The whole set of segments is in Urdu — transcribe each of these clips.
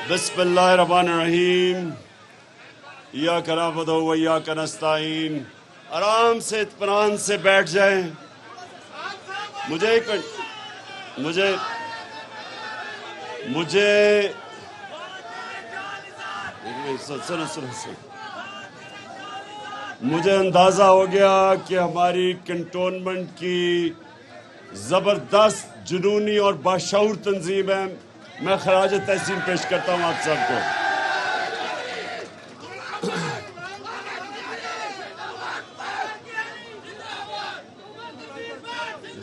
بسم اللہ الرحمن الرحیم ایاک نعبد و ایاک نستعین. آرام سے اطمینان سے بیٹھ جائیں. مجھے اندازہ ہو گیا کہ ہماری کنٹونمنٹ کی زبردست جنونی اور باشعور تنظیم ہے. میں خراج تحسین پیش کرتا ہوں آپ سب کو.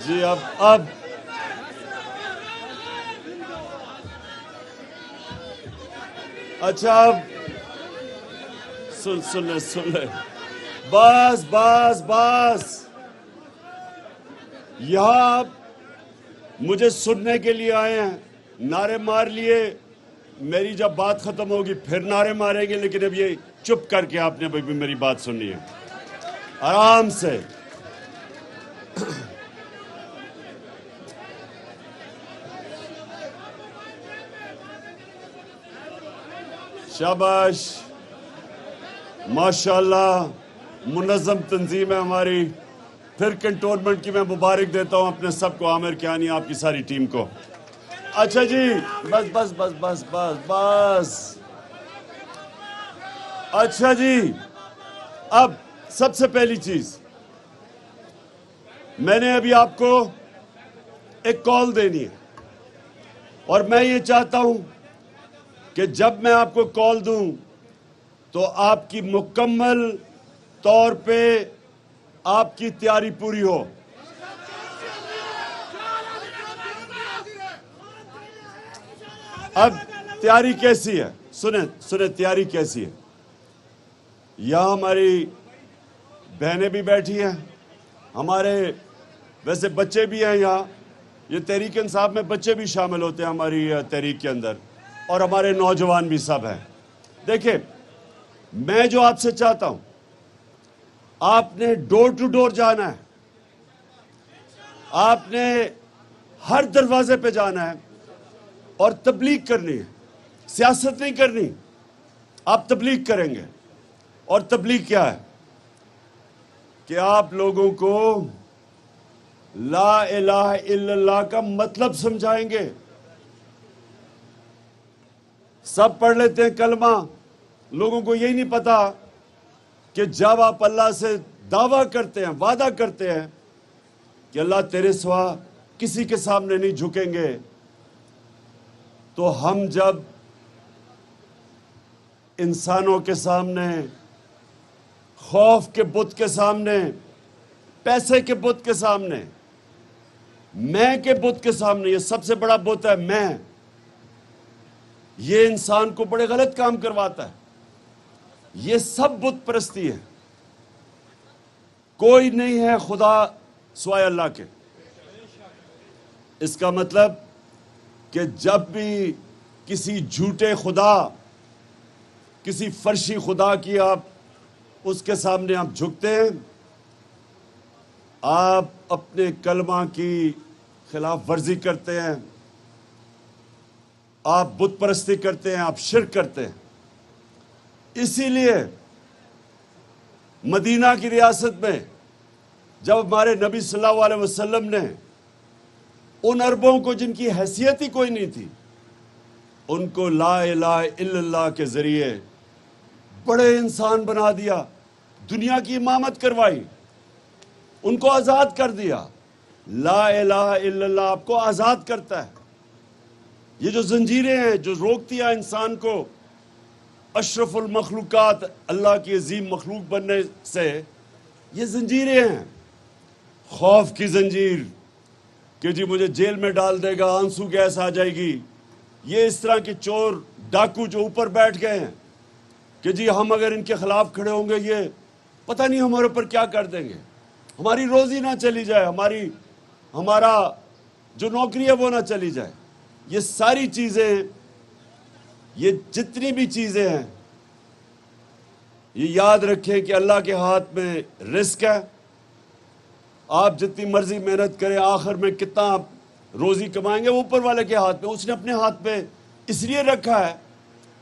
جی اب اچھا اب سن لے بس یہاں آپ مجھے سننے کے لیے آئے ہیں. نعرے مار لیے, میری جب بات ختم ہوگی پھر نعرے ماریں گے, لیکن اب یہ چپ کر کے آپ نے بھی میری بات سننی ہے آرام سے. شاباش, ماشاءاللہ, منظم تنظیم ہے ہماری. پھر کنٹونمنٹ کی میں مبارک دیتا ہوں اپنے سب کو, عامر کیانی, آپ کی ساری ٹیم کو. اچھا جی, بس. اچھا جی, اب سب سے پہلی چیز, میں نے ابھی آپ کو ایک کال دینی ہے, اور میں یہ چاہتا ہوں کہ جب میں آپ کو کال دوں تو آپ کی مکمل طور پہ آپ کی تیاری پوری ہو. اب تیاری کیسی ہے, سنیں تیاری کیسی ہے. یہاں ہماری بہنیں بھی بیٹھی ہیں, ہمارے ویسے بچے بھی ہیں یہاں. یہ تحریک انصاف میں بچے بھی شامل ہوتے ہیں ہماری تحریک کے اندر, اور ہمارے نوجوان بھی سب ہیں. دیکھیں, میں جو آپ سے چاہتا ہوں, آپ نے ڈور ٹو ڈور جانا ہے, آپ نے ہر دروازے پہ جانا ہے اور تبلیغ کرنی ہے. سیاست نہیں کرنی, آپ تبلیغ کریں گے. اور تبلیغ کیا ہے کہ آپ لوگوں کو لا الہ الا اللہ کا مطلب سمجھائیں گے. سب پڑھ لیتے ہیں کلمہ, لوگوں کو یہی نہیں پتا کہ جب آپ اللہ سے دعویٰ کرتے ہیں, وعدہ کرتے ہیں کہ اللہ تیرے سوا کسی کے سامنے نہیں جھکیں گے, تو ہم جب انسانوں کے سامنے, خوف کے بت کے سامنے, پیسے کے بت کے سامنے, میں کے بت کے سامنے, یہ سب سے بڑا بت ہے میں, یہ انسان کو بڑے غلط کام کرواتا ہے. یہ سب بت پرستی ہے. کوئی نہیں ہے خدا سوائے اللہ کے. اس کا مطلب کہ جب بھی کسی جھوٹے خدا, کسی فرشی خدا کی آپ اس کے سامنے آپ جھکتے ہیں, آپ اپنے کلمہ کی خلاف ورزی کرتے ہیں, آپ بت پرستی کرتے ہیں, آپ شرک کرتے ہیں. اسی لیے مدینہ کی ریاست میں جب ہمارے نبی صلی اللہ علیہ وسلم نے ان عربوں کو جن کی حیثیت ہی کوئی نہیں تھی, ان کو لا الہ الا اللہ کے ذریعے بڑے انسان بنا دیا, دنیا کی امامت کروائی, ان کو آزاد کر دیا. لا الہ الا اللہ آپ کو آزاد کرتا ہے. یہ جو زنجیریں ہیں جو روکتی ہیں انسان کو اشرف المخلوقات, اللہ کی عظیم مخلوق بننے سے, یہ زنجیریں ہیں. خوف کی زنجیر کہ جی مجھے جیل میں ڈال دے گا, آنسو گیس آ جائے گی. یہ اس طرح کے چور ڈاکو جو اوپر بیٹھ گئے ہیں کہ جی ہم اگر ان کے خلاف کھڑے ہوں گے یہ پتہ نہیں ہمارے اوپر کیا کر دیں گے, ہماری روزی نہ چلی جائے, ہمارا جو نوکری ہے وہ نہ چلی جائے. یہ ساری چیزیں, یہ جتنی بھی چیزیں ہیں, یہ یاد رکھیں کہ اللہ کے ہاتھ میں رزق ہے, آپ جتنی مرضی محنت کریں، آخر میں کتنا آپ روزی کمائیں گے وہ اوپر والے کے ہاتھ میں. اس نے اپنے ہاتھ پہ اس لیے رکھا ہے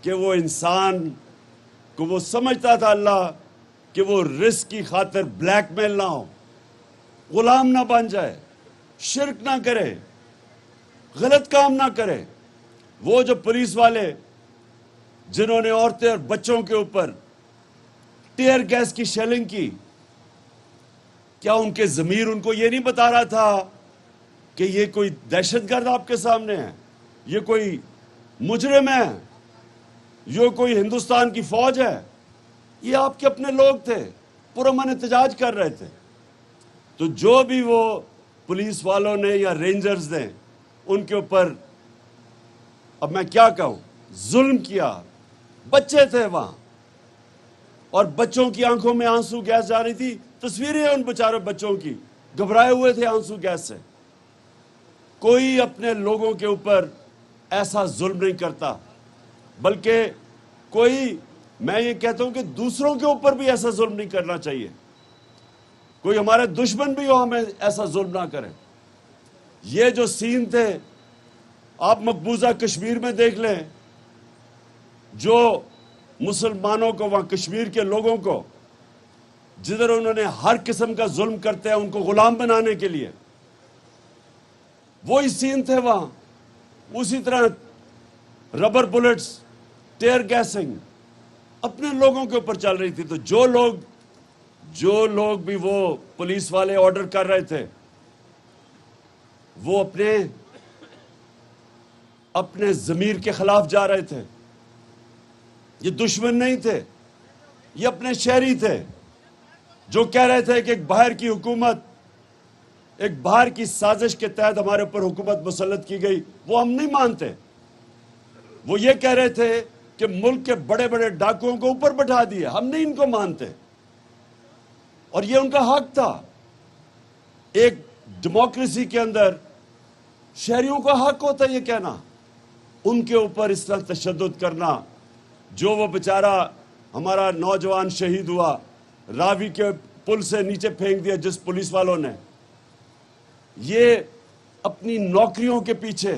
کہ وہ انسان کو وہ سمجھتا تھا اللہ کہ وہ رزق کی خاطر بلیک میل نہ ہو، غلام نہ بن جائے، شرک نہ کرے، غلط کام نہ کرے. وہ جو پولیس والے جنہوں نے عورتیں اور بچوں کے اوپر ٹیئر گیس کی شیلنگ کی، کیا ان کے ضمیر ان کو یہ نہیں بتا رہا تھا کہ یہ کوئی دہشت گرد آپ کے سامنے ہے، یہ کوئی مجرم ہے، یہ کوئی ہندوستان کی فوج ہے؟ یہ آپ کے اپنے لوگ تھے، پرامن احتجاج کر رہے تھے. تو جو بھی وہ پولیس والوں نے یا رینجرز نے ان کے اوپر، اب میں کیا کہوں، ظلم کیا. بچے تھے وہاں اور بچوں کی آنکھوں میں آنسو گیس جا رہی تھی. تصویریں ہیں ان بیچارے بچوں کی، گھبرائے ہوئے تھے آنسو گیس سے. کوئی اپنے لوگوں کے اوپر ایسا ظلم نہیں کرتا، بلکہ کوئی، میں یہ کہتا ہوں کہ دوسروں کے اوپر بھی ایسا ظلم نہیں کرنا چاہیے. کوئی ہمارے دشمن بھی ہو ہمیں ایسا ظلم نہ کرے. یہ جو سین تھے آپ مقبوضہ کشمیر میں دیکھ لیں، جو مسلمانوں کو وہاں کشمیر کے لوگوں کو جدھر انہوں نے ہر قسم کا ظلم کرتے ہیں ان کو غلام بنانے کے لیے، وہی سین تھے وہاں. اسی طرح ربر بلٹس، ٹیئر گیسنگ اپنے لوگوں کے اوپر چل رہی تھی. تو جو لوگ بھی وہ پولیس والے آرڈر کر رہے تھے وہ اپنے ضمیر کے خلاف جا رہے تھے. یہ دشمن نہیں تھے، یہ اپنے شہری تھے جو کہہ رہے تھے کہ ایک باہر کی حکومت، ایک باہر کی سازش کے تحت ہمارے اوپر حکومت مسلط کی گئی، وہ ہم نہیں مانتے. وہ یہ کہہ رہے تھے کہ ملک کے بڑے بڑے ڈاکوؤں کو اوپر بٹھا دیا، ہم نہیں ان کو مانتے. اور یہ ان کا حق تھا. ایک ڈیموکریسی کے اندر شہریوں کا حق ہوتا ہے یہ کہنا. ان کے اوپر اس طرح تشدد کرنا، جو وہ بیچارہ ہمارا نوجوان شہید ہوا، راوی کے پل سے نیچے پھینک دیا جس پولیس والوں نے، یہ اپنی نوکریوں کے پیچھے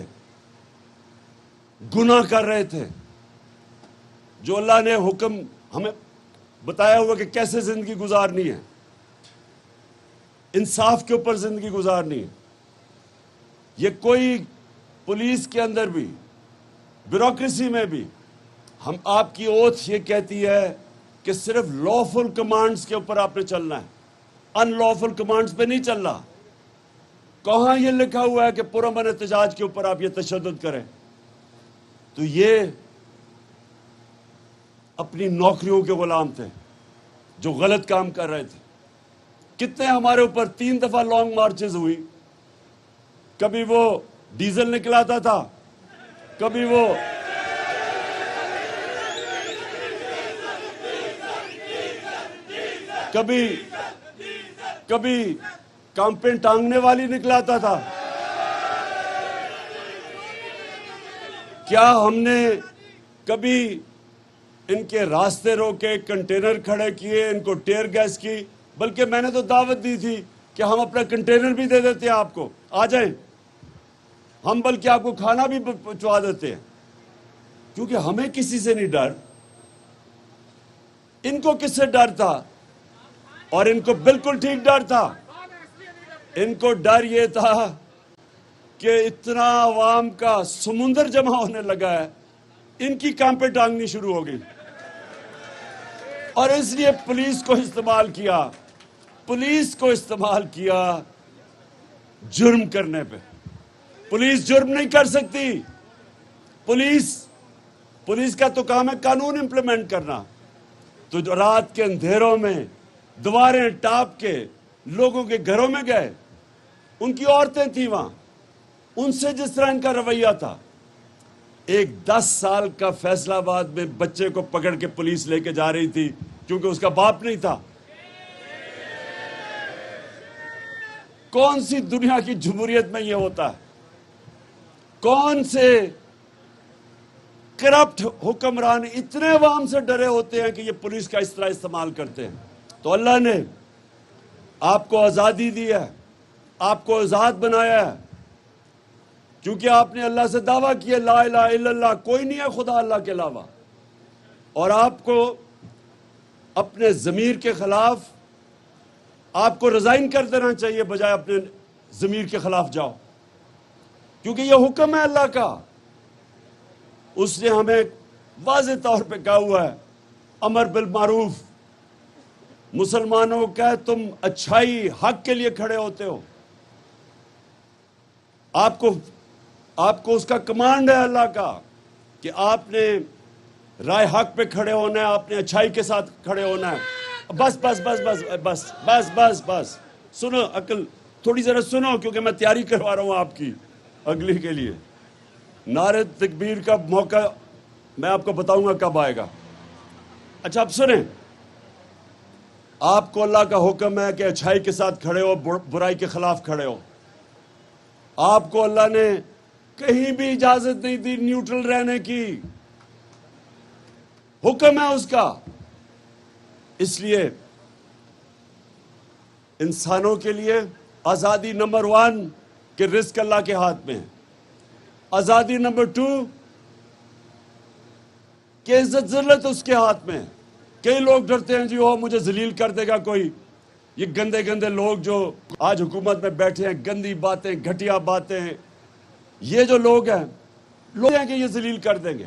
گناہ کر رہے تھے. جو اللہ نے حکم ہمیں بتایا ہوا کہ کیسے زندگی گزارنی ہے، انصاف کے اوپر زندگی گزارنی ہے. یہ کوئی پولیس کے اندر بھی، بیوروکریسی میں بھی، ہم آپ کی اوتھ یہ کہتی ہے کہ صرف لافل کمانڈز کے اوپر آپ نے چلنا ہے، ان لافل کمانڈز پہ نہیں چلنا. کہاں یہ لکھا ہوا ہے کہ پرامن احتجاج کے اوپر آپ یہ تشدد کریں؟ تو یہ اپنی نوکریوں کے غلام تھے جو غلط کام کر رہے تھے. کتنے ہمارے اوپر 3 دفعہ لانگ مارچز ہوئی. کبھی وہ ڈیزل نکلاتا تھا، کبھی وہ کبھی کامپین ٹانگنے والی نکلاتا تھا. کیا ہم نے کبھی ان کے راستے روکے، کنٹینر کھڑے کیے، ان کو ٹیئر گیس کی؟ بلکہ میں نے تو دعوت دی تھی کہ ہم اپنا کنٹینر بھی دے دیتے ہیں آپ کو، آ جائیں. ہم بلکہ آپ کو کھانا بھی پہنچوا دیتے ہیں، کیونکہ ہمیں کسی سے نہیں ڈر. ان کو کس سے ڈر تھا؟ اور ان کو بالکل ٹھیک ڈر تھا. ان کو ڈر یہ تھا کہ اتنا عوام کا سمندر جمع ہونے لگا ہے، ان کی کانپیں ٹانگنی شروع ہو گئی. اور اس لیے پولیس کو استعمال کیا جرم کرنے پہ. پولیس جرم نہیں کر سکتی. پولیس کا تو کام ہے قانون امپلیمنٹ کرنا. تو جو رات کے اندھیروں میں دیواریں ٹاپ کے لوگوں کے گھروں میں گئے، ان کی عورتیں تھیں وہاں، ان سے جس طرح ان کا رویہ تھا. ایک 10 سال کا فیصلہ آباد میں بچے کو پکڑ کے پولیس لے کے جا رہی تھی کیونکہ اس کا باپ نہیں تھا. کون سی دنیا کی جمہوریت میں یہ ہوتا ہے؟ کون سے کرپٹ حکمران اتنے عوام سے ڈرے ہوتے ہیں کہ یہ پولیس کا اس طرح استعمال کرتے ہیں؟ تو اللہ نے آپ کو آزادی دی ہے. آپ کو آزاد بنایا ہے، کیونکہ آپ نے اللہ سے دعویٰ کیا لا الہ الا اللہ، کوئی نہیں ہے خدا اللہ کے علاوہ، اور آپ کو اپنے ضمیر کے خلاف آپ کو ریزائن کر دینا چاہیے بجائے اپنے ضمیر کے خلاف جاؤ، کیونکہ یہ حکم ہے اللہ کا۔ اس نے ہمیں واضح طور پہ کہا ہوا ہے امر بالمعروف، مسلمانوں کا تم اچھائی حق کے لیے کھڑے ہوتے ہو، آپ کو اس کا کمانڈ ہے اللہ کا کہ آپ نے رائے حق پہ کھڑے ہونا ہے، آپ نے اچھائی کے ساتھ کھڑے ہونا ہے۔ بس بس بس بس بس بس بس بس سنو، عقل تھوڑی ذرا سنو، کیونکہ میں تیاری کروا رہا ہوں آپ کی اگلی کے لیے۔ نعرہ تکبیر کا موقع میں آپ کو بتاؤں گا کب آئے گا۔ اچھا اب سنیں، آپ کو اللہ کا حکم ہے کہ اچھائی کے ساتھ کھڑے ہو، برائی کے خلاف کھڑے ہو۔ آپ کو اللہ نے کہیں بھی اجازت نہیں دی نیوٹرل رہنے کی، حکم ہے اس کا۔ اس لیے انسانوں کے لیے آزادی نمبر 1 کہ رزق اللہ کے ہاتھ میں ہے، آزادی نمبر 2 کہ عزت ذلت اس کے ہاتھ میں ہے۔ کئی لوگ ڈرتے ہیں جی وہ مجھے ذلیل کر دے گا کوئی، یہ گندے گندے لوگ جو آج حکومت میں بیٹھے ہیں، گندی باتیں، گھٹیا باتیں، یہ جو لوگ ہیں کہ یہ ذلیل کر دیں گے۔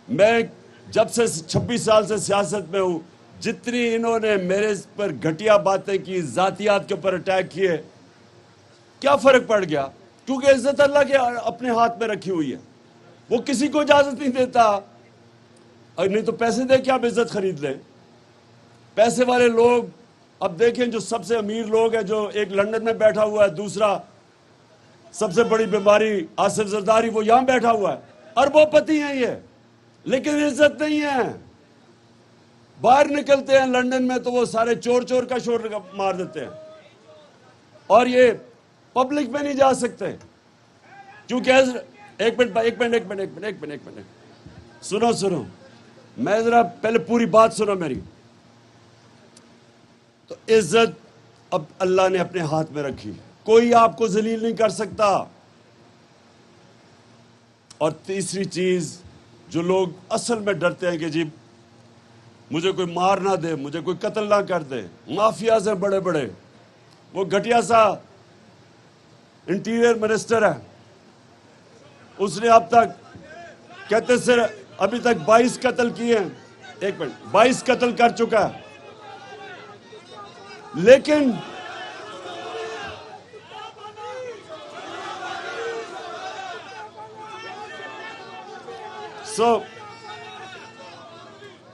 میں جب سے 26 سال سے سیاست میں ہوں، جتنی انہوں نے میرے پر گھٹیا باتیں کی، ذاتیات کے اوپر اٹیک کیے، کیا فرق پڑ گیا؟ کیونکہ عزت اللہ کے اپنے ہاتھ میں رکھی ہوئی ہے، وہ کسی کو اجازت نہیں دیتا۔ اور نہیں تو پیسے دے کے آپ عزت خرید لیں۔ پیسے والے لوگ اب دیکھیں، جو سب سے امیر لوگ ہیں، جو ایک لندن میں بیٹھا ہوا ہے، دوسرا سب سے بڑی بیماری آصف زرداری، وہ یہاں بیٹھا ہوا ہے، اربوں پتی ہیں یہ، لیکن عزت نہیں ہے۔ باہر نکلتے ہیں لندن میں تو وہ سارے چور چور کا شور مار دیتے ہیں، اور یہ پبلک میں نہیں جا سکتے، کیونکہ ایک منٹ سنو، میں ذرا پہلے پوری بات سنو میری۔ تو عزت اب اللہ نے اپنے ہاتھ میں رکھی، کوئی آپ کو ذلیل نہیں کر سکتا۔ اور تیسری چیز، جو لوگ اصل میں ڈرتے ہیں کہ جی مجھے کوئی مار نہ دے، مجھے کوئی قتل نہ کر دے، مافیاز ہیں بڑے بڑے، وہ گھٹیا سا انٹیریئر منسٹر ہے، اس نے اب تک کہتے سر ابھی تک 22 قتل کیے ہیں، 22 قتل کر چکا ہے، لیکن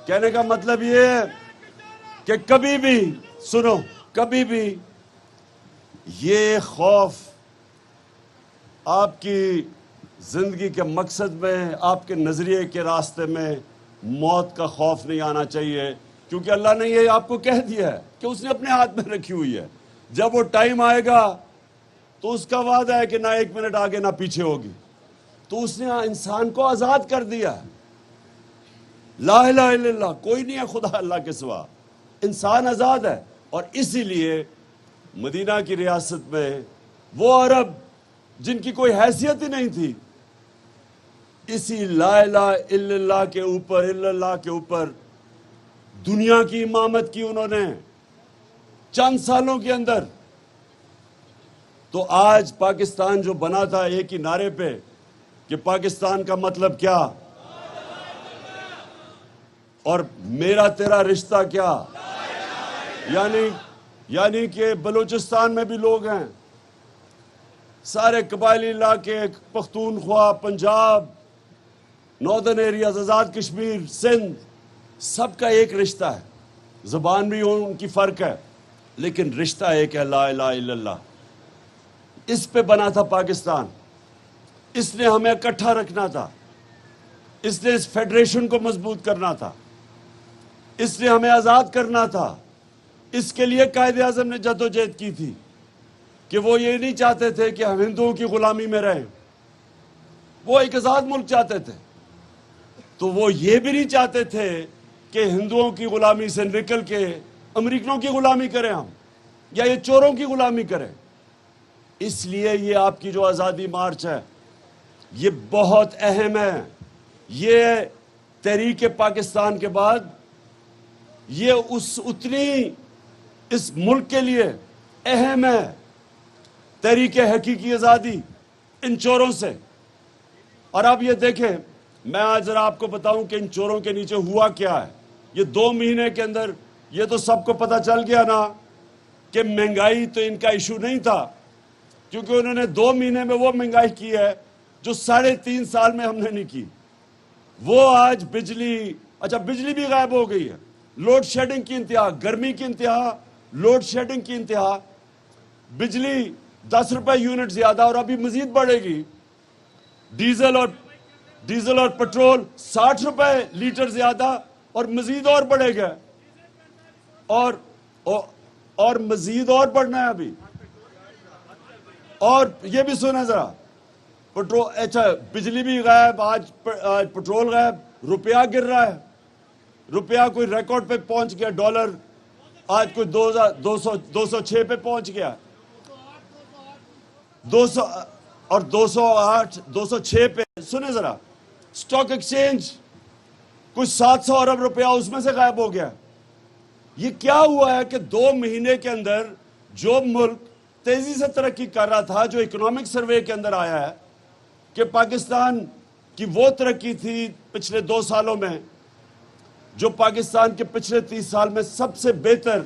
کہنے کا مطلب یہ ہے کہ کبھی بھی یہ خوف آپ کی زندگی کے مقصد میں، آپ کے نظریے کے راستے میں موت کا خوف نہیں آنا چاہیے، کیونکہ اللہ نے یہ آپ کو کہہ دیا ہے کہ اس نے اپنے ہاتھ میں رکھی ہوئی ہے۔ جب وہ ٹائم آئے گا تو اس کا وعدہ ہے کہ نہ 1 منٹ آگے نہ پیچھے ہوگی، تو اس نے انسان کو آزاد کر دیا ہے۔ لا الہ الا اللہ، کوئی نہیں ہے خدا اللہ کے سوا، انسان آزاد ہے۔ اور اسی لیے مدینہ کی ریاست میں وہ عرب جن کی کوئی حیثیت ہی نہیں تھی، اسی لا الہ الا اللہ کے اوپر دنیا کی امامت کی انہوں نے چند سالوں کے اندر۔ تو آج پاکستان جو بنا تھا ایک ہی نعرے پہ کہ پاکستان کا مطلب کیا اور میرا تیرا رشتہ کیا، یعنی کہ بلوچستان میں بھی لوگ ہیں، سارے قبائلی علاقے، پختونخوا، پنجاب، ناردرن ایریاز، آزاد کشمیر، سندھ، سب کا ایک رشتہ ہے، زبان بھی ان کی فرق ہے، لیکن رشتہ ایک ہے، لا الہ الا اللہ۔ اس پہ بنا تھا پاکستان، اس نے ہمیں اکٹھا رکھنا تھا، اس نے اس فیڈریشن کو مضبوط کرنا تھا، اس نے ہمیں آزاد کرنا تھا۔ اس کے لیے قائد اعظم نے جدوجہد کی تھی کہ وہ یہ نہیں چاہتے تھے کہ ہم ہندوؤں کی غلامی میں رہیں، وہ ایک آزاد ملک چاہتے تھے۔ تو وہ یہ بھی نہیں چاہتے تھے کہ ہندوؤں کی غلامی سے نکل کے امریکنوں کی غلامی کریں ہم، یا یہ چوروں کی غلامی کریں۔ اس لیے یہ آپ کی جو آزادی مارچ ہے یہ بہت اہم ہے. یہ تحریک پاکستان کے بعد یہ اتنی اس ملک کے لیے اہم ہے. تحریک حقیقی آزادی ان چوروں سے. اور اب یہ دیکھیں، میں آج ذرا آپ کو بتاؤں کہ ان چوروں کے نیچے ہوا کیا ہے. یہ 2 مہینے کے اندر یہ تو سب کو پتہ چل گیا نا کہ مہنگائی تو ان کا ایشو نہیں تھا، کیونکہ انہوں نے 2 مہینے میں وہ مہنگائی کی ہے جو 3.5 سال میں ہم نے نہیں کی. وہ آج بجلی بھی غائب ہو گئی ہے. لوڈ شیڈنگ کی انتہا، گرمی کی انتہا، لوڈ شیڈنگ کی انتہا. بجلی 10 روپے یونٹ زیادہ اور ابھی مزید بڑھے گی. ڈیزل اور پٹرول 60 روپے لیٹر زیادہ اور مزید اور بڑھے گا. اور مزید اور بڑھنا ہے ابھی. اور یہ بھی سنیں ذرا، بجلی بھی غائب، آج پٹرول غائب، روپیہ گر رہا ہے. روپیہ کوئی ریکارڈ پہ پہنچ گیا. ڈالر آج کوئی 206 پہ پہنچ گیا. 200 اور 208 206 پہ. سنیں ذرا، سٹاک ایکسچینج کچھ 700 ارب روپیہ اس میں سے غائب ہو گیا. یہ کیا ہوا ہے کہ 2 مہینے کے اندر جو ملک تیزی سے ترقی کر رہا تھا، جو اکنامک سروے کے اندر آیا ہے کہ پاکستان کی وہ ترقی تھی پچھلے 2 سالوں میں جو پاکستان کے پچھلے 30 سال میں سب سے بہتر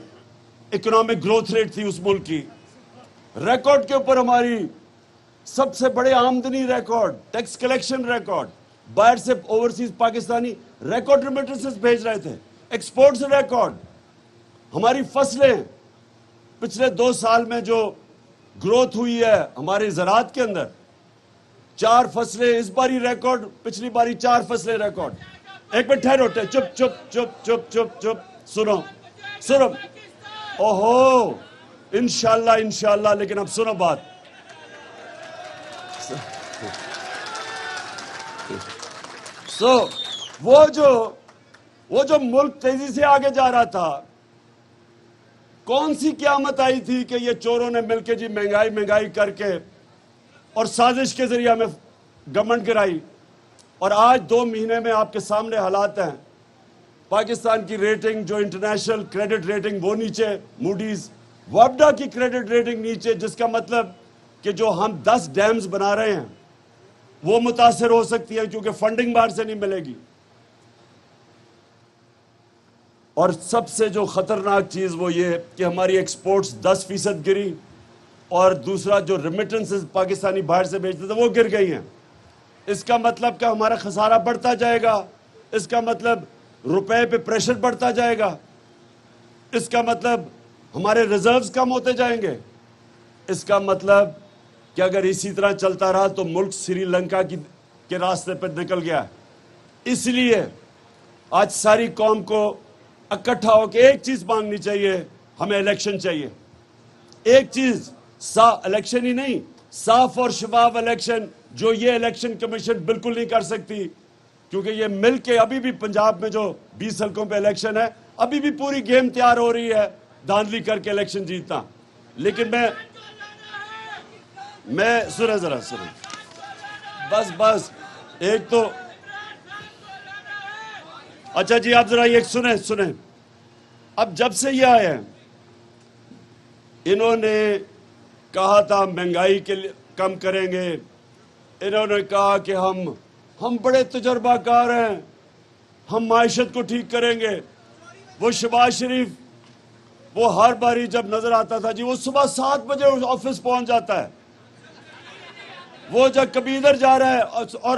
اکنامک گروتھ ریٹ تھی اس ملک کی. ریکارڈ کے اوپر ہماری سب سے بڑے آمدنی ریکارڈ، ٹیکس کلیکشن ریکارڈ، باہر سے اوورسیز پاکستانی ریکارڈ ریمیٹنسز بھیج رہے تھے، ایکسپورٹس ریکارڈ. ہماری فصلیں پچھلے 2 سال میں جو گروتھ ہوئی ہے ہماری زراعت کے اندر، 4 فصلیں اس باری ریکارڈ، پچھلی باری 4 فصلیں ریکارڈ. ایک منٹ ٹھہرو، چپ چپ چپ چپ چپ چپ سنو. اوہو، انشاءاللہ. لیکن اب سنو بات. وہ جو ملک تیزی سے آگے جا رہا تھا، کون سی قیامت آئی تھی کہ یہ چوروں نے مل کے مہنگائی کر کے اور سازش کے ذریعے ہمیں گورنمنٹ گرائی. اور آج 2 مہینے میں آپ کے سامنے حالات ہیں. پاکستان کی ریٹنگ، جو انٹرنیشنل کریڈٹ ریٹنگ، وہ نیچے. موڈیز، وابڈا کی کریڈٹ ریٹنگ نیچے، جس کا مطلب کہ جو ہم 10 ڈیمز بنا رہے ہیں وہ متاثر ہو سکتی ہیں کیونکہ فنڈنگ باہر سے نہیں ملے گی. اور سب سے جو خطرناک چیز وہ یہ کہ ہماری ایکسپورٹس 10% گری، اور دوسرا جو ریمیٹنسز پاکستانی باہر سے بھیجتے تھے وہ گر گئی ہیں. اس کا مطلب کہ ہمارا خسارہ بڑھتا جائے گا. اس کا مطلب روپے پہ پریشر بڑھتا جائے گا. اس کا مطلب ہمارے ریزروز کم ہوتے جائیں گے. اس کا مطلب کہ اگر اسی طرح چلتا رہا تو ملک سری لنکا کے راستے پر نکل گیا. اس لیے آج ساری قوم کو اکٹھا ہو کے ایک چیز مانگنی چاہیے، ہمیں الیکشن چاہیے. ایک چیز، الیکشن ہی نہیں، صاف اور شفاف الیکشن، جو یہ الیکشن کمیشن بالکل نہیں کر سکتی. کیونکہ یہ مل کے ابھی بھی پنجاب میں جو 20 حلقوں پہ الیکشن ہے، ابھی بھی پوری گیم تیار ہو رہی ہے دھاندلی کر کے الیکشن جیتنا. لیکن میں سنیں بس ایک تو اچھا جی، آپ ذرا یہ سنیں. اب جب سے یہ آئے ہیں، انہوں نے کہا تھا مہنگائی کے لیے کم کریں گے. انہوں نے کہا کہ ہم بڑے تجربہ کار ہیں، ہم معیشت کو ٹھیک کریں گے. وہ شہباز شریف، وہ ہر باری جب نظر آتا تھا جی، وہ صبح 7 بجے آفس پہنچ جاتا ہے. وہ جب کبھی ادھر جا رہا ہے اور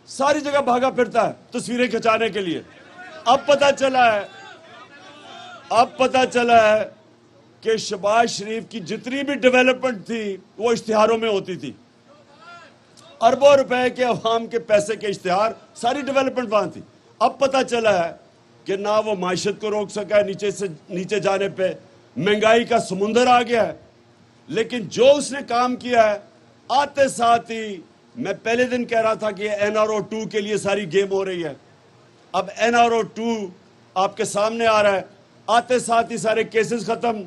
ساری جگہ بھاگا پھرتا ہے تصویریں کھچانے کے لیے. اب پتہ چلا ہے کہ شہباز شریف کی جتنی بھی ڈیولپمنٹ تھی وہ اشتہاروں میں ہوتی تھی. اربوں روپے کے عوام کے پیسے کے اشتہار، ساری ڈیولپمنٹ وہاں تھی. اب پتہ چلا ہے کہ نہ وہ معیشت کو روک سکا ہے نیچے جانے پہ، مہنگائی کا سمندر آ گیا ہے. لیکن جو اس نے کام کیا ہے، آتے ساتھ ہی میں پہلے دن کہہ رہا تھا کہ NRO 2 کے لیے ساری گیم ہو رہی ہے. اب NRO 2 آپ کے سامنے آ رہا ہے، آتے ساتھ ہی سارے کیسز ختم.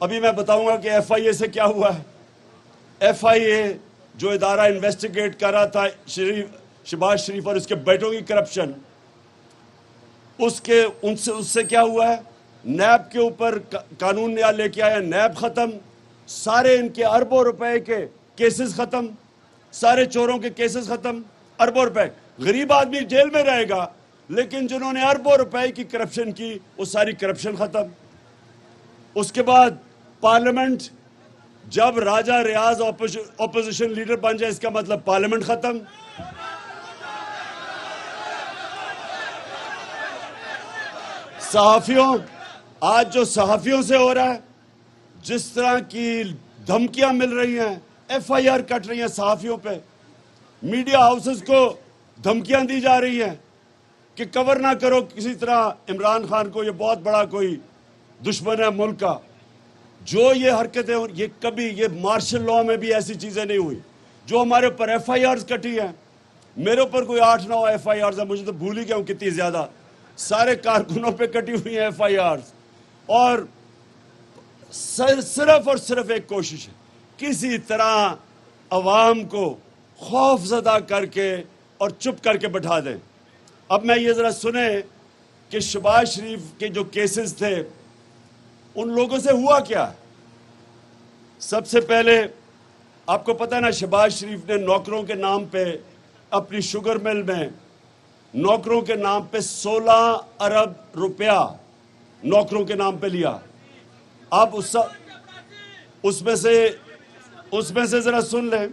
ابھی میں بتاؤں گا کہ FIA سے کیا ہوا ہے. FIA جو ادارہ انویسٹیگیٹ کر رہا تھا شہباز شریف اور اس کے بیٹوں کی کرپشن، اس سے کیا ہوا ہے؟ نیب کے اوپر قانون نیا لے کے آیا، نیب ختم، سارے ان کے اربوں روپے کے کیسز ختم، سارے چوروں کے کیسز ختم، اربوں روپے. غریب آدمی جیل میں رہے گا، لیکن جنہوں نے اربوں روپے کی کرپشن کی وہ ساری کرپشن ختم. اس کے بعد پارلیمنٹ، جب راجہ ریاض اپوزیشن لیڈر بن جائے اس کا مطلب پارلیمنٹ ختم. صحافیوں، آج جو صحافیوں سے ہو رہا ہے، جس طرح کی دھمکیاں مل رہی ہیں، FIR کٹ رہی ہیں صحافیوں پہ، میڈیا ہاؤسز کو دھمکیاں دی جا رہی ہیں کہ کور نہ کرو کسی طرح عمران خان کو، یہ بہت بڑا کوئی دشمن ہے ملک کا. جو یہ حرکتیں، یہ کبھی، یہ مارشل لاء میں بھی ایسی چیزیں نہیں ہوئی. جو ہمارے اوپر FIRs کٹی ہیں، میرے اوپر کوئی 8-9 FIRs ہیں، مجھے تو بھول ہی گیا ہوں کتنی زیادہ، سارے کارکنوں پہ کٹی ہوئی ہیں FIRs. اور صرف اور صرف ایک کوشش ہے، کسی طرح عوام کو خوف زدہ کر کے اور چپ کر کے بٹھا دیں. اب میں یہ ذرا سنیں کہ شہباز شریف کے جو کیسز تھے ان لوگوں سے ہوا کیا. سب سے پہلے آپ کو پتہ ہے نا، شہباز شریف نے نوکروں کے نام پہ اپنی شوگر مل میں نوکروں کے نام پہ 16 ارب روپیہ نوکروں کے نام پہ لیا. آپ اس میں سے ذرا سن لیں.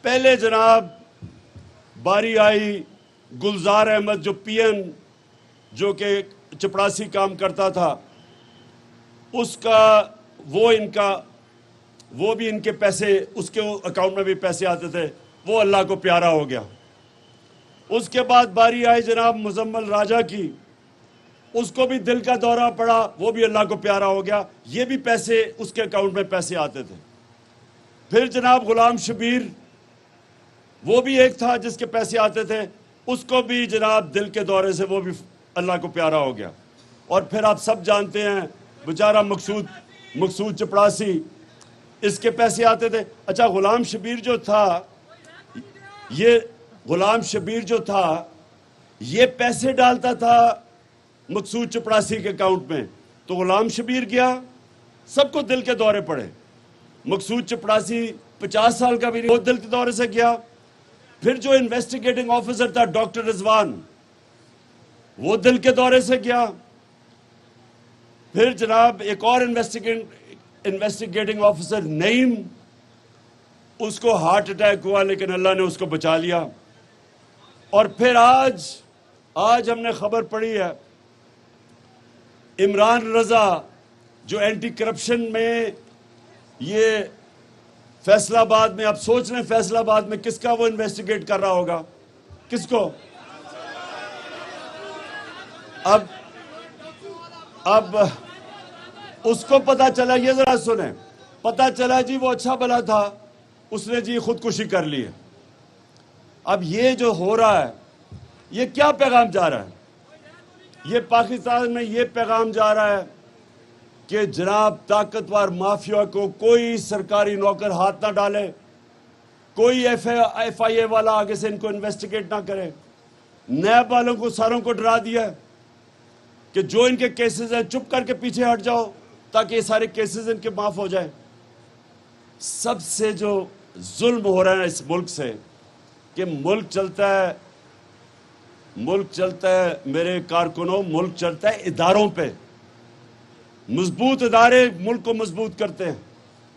پہلے جناب باری آئی گلزار احمد جو PN جو کہ چپڑاسی کام کرتا تھا، اس کا وہ بھی ان کے پیسے، اس کے اکاؤنٹ میں بھی پیسے آتے تھے، وہ اللہ کو پیارا ہو گیا. اس کے بعد باری آئی جناب مزمل راجہ کی، اس کو بھی دل کا دورہ پڑا، وہ بھی اللہ کو پیارا ہو گیا، یہ بھی پیسے اس کے اکاؤنٹ میں پیسے آتے تھے. پھر جناب غلام شبیر، وہ بھی ایک تھا جس کے پیسے آتے تھے، اس کو بھی جناب دل کے دورے سے وہ بھی اللہ کو پیارا ہو گیا. اور پھر آپ سب جانتے ہیں بیچارہ مقصود چپڑاسی، اس کے پیسے آتے تھے. اچھا، غلام شبیر جو تھا یہ پیسے ڈالتا تھا مقصود چپڑاسی کے اکاؤنٹ میں، تو غلام شبیر گیا، سب کو دل کے دورے پڑے. مقصود چپڑاسی 50 سال کا بھی نہیں، وہ دل کے دورے سے گیا. پھر جو انویسٹیگیٹنگ آفیسر تھا ڈاکٹر رضوان، وہ دل کے دورے سے گیا. پھر جناب ایک اور انویسٹیگیٹنگ آفیسر نعیم، اس کو ہارٹ اٹیک ہوا لیکن اللہ نے اس کو بچا لیا. اور پھر آج ہم نے خبر پڑھی ہے عمران رضا جو اینٹی کرپشن میں، یہ فیصل آباد میں، آپ سوچ رہے ہیں فیصل آباد میں کس کا وہ انویسٹیگیٹ کر رہا ہوگا؟ کس کو؟ اب اس کو پتا چلا، یہ ذرا سنیں، پتا چلا جی وہ اچھا بھلا تھا، اس نے جی خودکشی کر لی ہے. اب یہ جو ہو رہا ہے، یہ کیا پیغام جا رہا ہے؟ یہ پاکستان میں یہ پیغام جا رہا ہے کہ جناب طاقتور مافیا کو کوئی سرکاری نوکر ہاتھ نہ ڈالے، کوئی FIA والا آگے سے ان کو انویسٹیگیٹ نہ کرے. نیب والوں کو ساروں کو ڈرا دیا کہ جو ان کے کیسز ہیں چپ کر کے پیچھے ہٹ جاؤ تاکہ یہ سارے کیسز ان کے معاف ہو جائیں. سب سے جو ظلم ہو رہا ہے اس ملک سے، کہ ملک چلتا ہے میرے کارکنوں، ملک چلتا ہے اداروں پہ. مضبوط ادارے ملک کو مضبوط کرتے ہیں.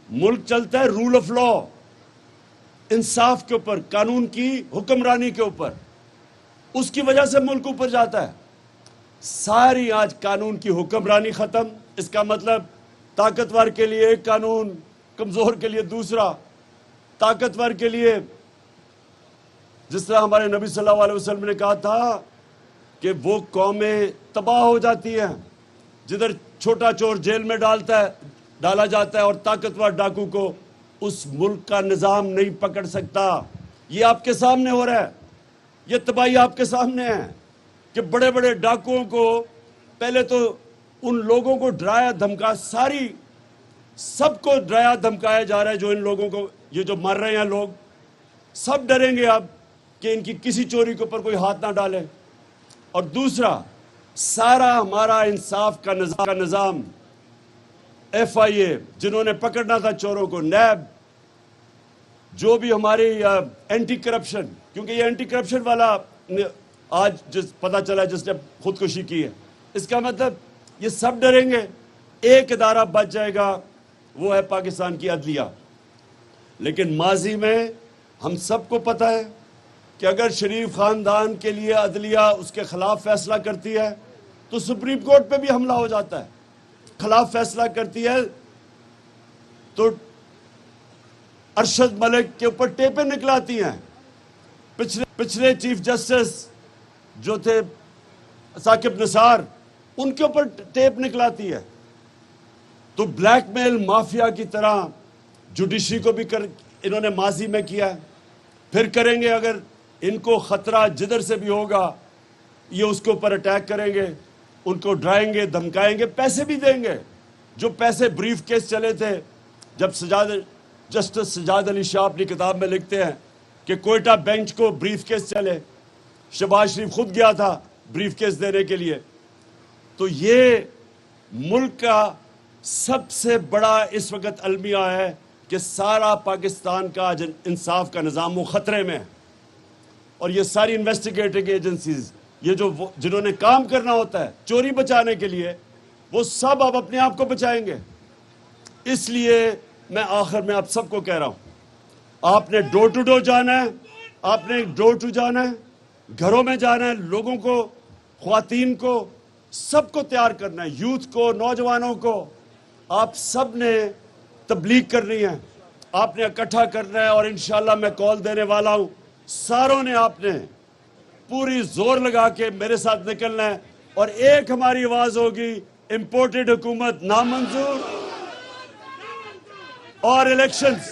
ملک چلتا ہے رول آف لا، انصاف کے اوپر، قانون کی حکمرانی کے اوپر. اس کی وجہ سے ملک اوپر جاتا ہے. ساری آج قانون کی حکمرانی ختم. اس کا مطلب طاقتور کے لیے ایک قانون، کمزور کے لیے دوسرا. طاقتور کے لیے جس طرح ہمارے نبی صلی اللہ علیہ وسلم نے کہا تھا کہ وہ قومیں تباہ ہو جاتی ہیں جدھر چھوٹا چور جیل میں ڈالا جاتا ہے اور طاقتور ڈاکو کو اس ملک کا نظام نہیں پکڑ سکتا. یہ آپ کے سامنے ہو رہا ہے، یہ تباہی آپ کے سامنے ہے کہ بڑے بڑے ڈاکوؤں کو پہلے تو ان لوگوں کو ڈرایا دھمکا، ساری سب کو ڈرایا دھمکایا جا رہا ہے. جو ان لوگوں کو یہ جو مر رہے ہیں لوگ سب ڈریں گے اب کہ ان کی کسی چوری کے اوپر کوئی ہاتھ نہ ڈالے. اور دوسرا سارا ہمارا انصاف کا نظام ایف آئی اے جنہوں نے پکڑنا تھا چوروں کو, نیب, جو بھی ہماری اینٹی کرپشن, کیونکہ یہ اینٹی کرپشن والا آج پتہ چلا جس نے خودکشی کی ہے, اس کا مطلب یہ سب ڈریں گے. ایک ادارہ بچ جائے گا, وہ ہے پاکستان کی عدلیہ. لیکن ماضی میں ہم سب کو پتہ ہے کہ اگر شریف خاندان کے لیے عدلیہ اس کے خلاف فیصلہ کرتی ہے تو سپریم کورٹ پہ بھی حملہ ہو جاتا ہے. خلاف فیصلہ کرتی ہے تو ارشد ملک کے اوپر ٹیپیں نکلاتی ہیں. پچھلے چیف جسٹس جو تھے ثاقب نثار, ان کے اوپر ٹیپ نکلاتی ہے. تو بلیک میل مافیا کی طرح جوڈیشری کو بھی انہوں نے ماضی میں کیا ہے, پھر کریں گے. اگر ان کو خطرہ جدھر سے بھی ہوگا یہ اس کے اوپر اٹیک کریں گے, ان کو ڈرائیں گے, دھمکائیں گے, پیسے بھی دیں گے. جو پیسے بریف کیس چلے تھے, جب جسٹس سجاد علی شاہ اپنی کتاب میں لکھتے ہیں کہ کوئٹہ بینچ کو بریف کیس چلے, شہباز شریف خود گیا تھا بریف کیس دینے کے لیے. تو یہ ملک کا سب سے بڑا اس وقت المیہ ہے کہ سارا پاکستان کا انصاف کا نظام وہ خطرے میں ہے. اور یہ ساری انویسٹیگیٹنگ ایجنسیز, یہ جو جنہوں نے کام کرنا ہوتا ہے چوری بچانے کے لیے, وہ سب اب اپنے آپ کو بچائیں گے. اس لیے میں آخر میں آپ سب کو کہہ رہا ہوں, آپ نے ڈور ٹو ڈور جانا ہے, آپ نے ڈور ٹو جانا ہے, گھروں میں جانا ہے, لوگوں کو, خواتین کو, سب کو تیار کرنا ہے, یوتھ کو, نوجوانوں کو. آپ سب نے تبلیغ کرنی ہے, آپ نے اکٹھا کرنا ہے. اور انشاءاللہ میں کال دینے والا ہوں, ساروں نے آپ نے پوری زور لگا کے میرے ساتھ نکلنا ہے. اور ایک ہماری آواز ہوگی, امپورٹڈ حکومت نامنظور اور الیکشنز